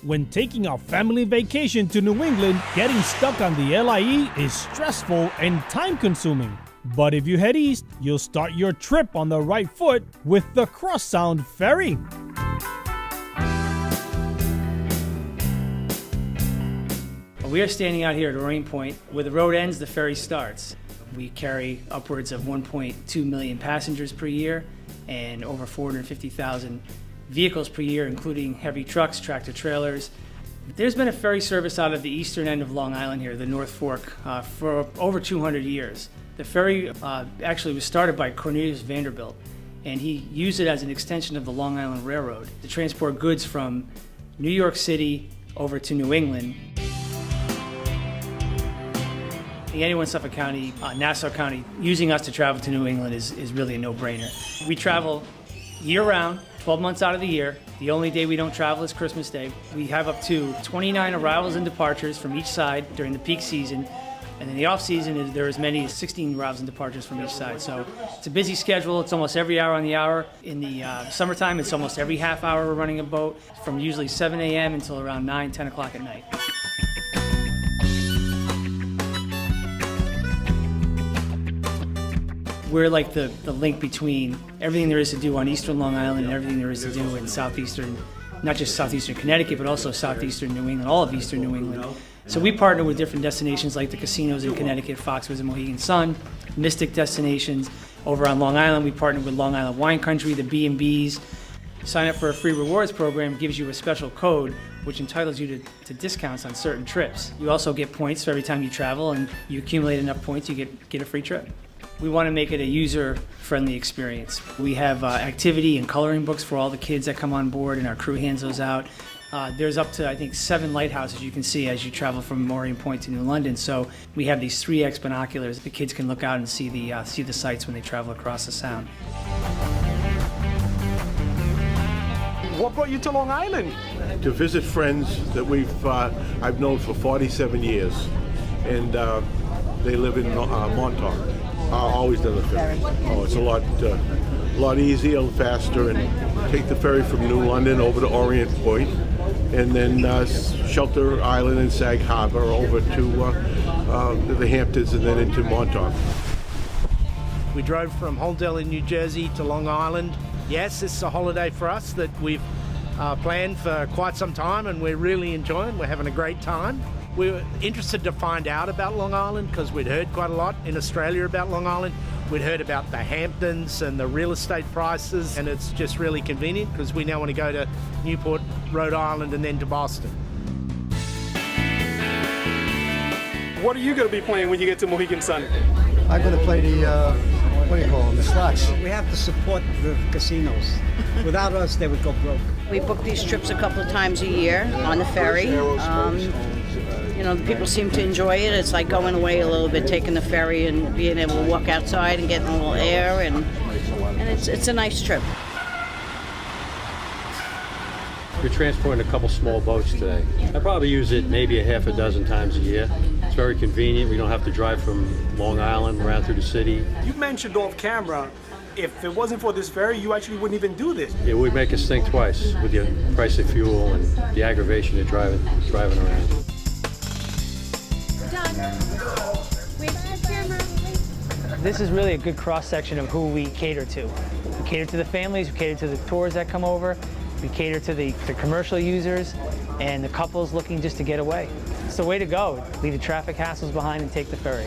When taking a family vacation to New England, getting stuck on the LIE is stressful and time-consuming. But if you head east, you'll start your trip on the right foot with the Cross-Sound Ferry. We are standing out here at Orient Point. Where the road ends, the ferry starts. We carry upwards of 1.2 million passengers per year and over 450,000 vehicles per year, including heavy trucks, tractor trailers. There's been a ferry service out of the eastern end of Long Island here, the North Fork, for over 200 years. The ferry actually was started by Cornelius Vanderbilt, and he used it as an extension of the Long Island Railroad to transport goods from New York City over to New England. Anyone in Suffolk County, Nassau County, using us to travel to New England is really a no-brainer. We travel year-round, 12 months out of the year. The only day we don't travel is Christmas Day. We have up to 29 arrivals and departures from each side during the peak season. And in the off-season, there are as many as 16 arrivals and departures from each side. So it's a busy schedule. It's almost every hour on the hour. In the summertime, it's almost every half hour we're running a boat from usually 7 a.m. until around 9, 10 o'clock at night. We're like the link between everything there is to do on eastern Long Island and everything there is to do in southeastern, not just southeastern Connecticut, but also southeastern New England, all of eastern New England. So we partner with different destinations like the casinos in Connecticut, Foxwoods and Mohegan Sun, Mystic destinations. Over on Long Island, we partner with Long Island Wine Country, the B&Bs. Sign up for a free rewards program, gives you a special code which entitles you to discounts on certain trips. You also get points for every time you travel, and you accumulate enough points, you get a free trip. We want to make it a user-friendly experience. We have activity and coloring books for all the kids that come on board, and our crew hands those out. There's up to, I think, 7 lighthouses you can see as you travel from Orient Point to New London. So we have these 3X binoculars. The kids can look out and see the sights when they travel across the Sound. What brought you to Long Island? To visit friends that I've known for 47 years, and they live in Montauk. Always done the ferry. Oh, it's a lot easier, faster, and take the ferry from New London over to Orient Point, and then Shelter Island and Sag Harbor over to the Hamptons, and then into Montauk. We drove from Holmdel in New Jersey to Long Island. Yes, this is a holiday for us that we've planned for quite some time, and we're really enjoying. We're having a great time. We were interested to find out about Long Island because we'd heard quite a lot in Australia about Long Island. We'd heard about the Hamptons and the real estate prices, and it's just really convenient because we now want to go to Newport, Rhode Island, and then to Boston. What are you going to be playing when you get to Mohegan Sun? I'm going to play the, what do you call them, the slots. We have to support the casinos. Without us, they would go broke. We book these trips a couple of times a year on the ferry. The people seem to enjoy it. It's like going away a little bit, taking the ferry and being able to walk outside and getting a little air, and it's a nice trip. We're transporting a couple small boats today. I probably use it maybe a half a dozen times a year. It's very convenient. We don't have to drive from Long Island around through the city. You mentioned off camera, if it wasn't for this ferry, you actually wouldn't even do this. It would make us think twice with the price of fuel and the aggravation of driving around. This is really a good cross-section of who we cater to. We cater to the families, we cater to the tours that come over, we cater to the commercial users, and the couples looking just to get away. It's the way to go. Leave the traffic hassles behind and take the ferry.